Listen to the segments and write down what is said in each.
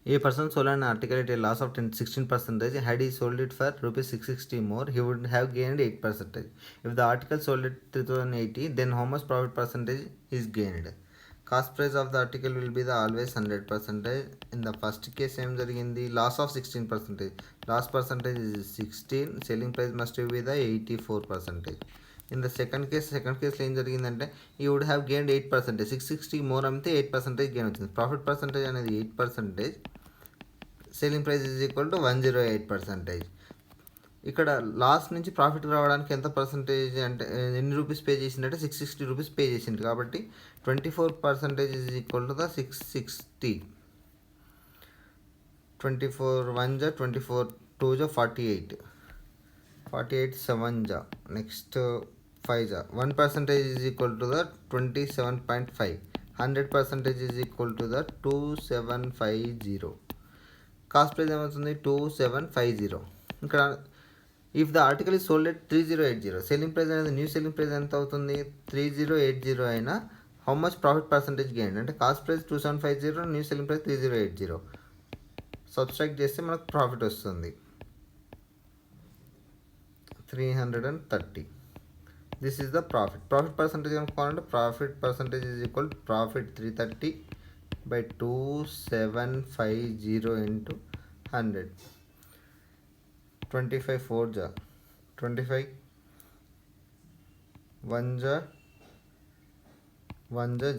A person sold an article at a loss of 16%. Had he sold it for rupees 660 more, he would have gained 8%. If the article sold at 3080, then how much profit percentage is gained? Cost price of the article will be the always 100%. In the first case ఏం జరిగింది, loss of 16%. Loss percentage is 16, selling price must be the 84%. In the second కేసులో ఏం జరిగిందంటే ఈ would have gained 8%. 660 more అమ్మితే 8% gain వచ్చింది. Profit percentage అనేది 8%, selling price is equal to 108%. ఇక్కడ లాస్ నుంచి ప్రాఫిట్ రావడానికి ఎంత పర్సంటేజ్ అంటే ఎన్ని రూపీస్ పే చేసిందంటే 660 రూపీస్ పే చేసింది. కాబట్టి 24% ఈజ్ ఈక్వల్ టు ద 660. 24 1 జా 24 2 జా 48, 48 7 జా నెక్స్ట్ 5 జా 1% is equal to the 27.5. 100% is equal to the 2750. Cost price ఏమవుతుంది 2750. ఇక్కడ if the article is sold at 3080, selling price అనేది న్యూ సెల్లింగ్ ప్రైస్ ఎంత అవుతుంది 3080 అయినా how much profit percentage gain అంటే cost price 2750, new selling price 3080. Subtract చేస్తే మనకు profit వస్తుంది 330. This is the profit percentage కనుక్కోవాలంటే profit percentage is equal profit 330 by 2750 into 100. 25 4 ja 25, 1 ja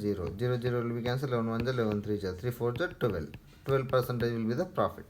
0, 0 0 will be cancelled, 11 1 ja 11 3 ja 3 4 ja 12. 12% will be the profit.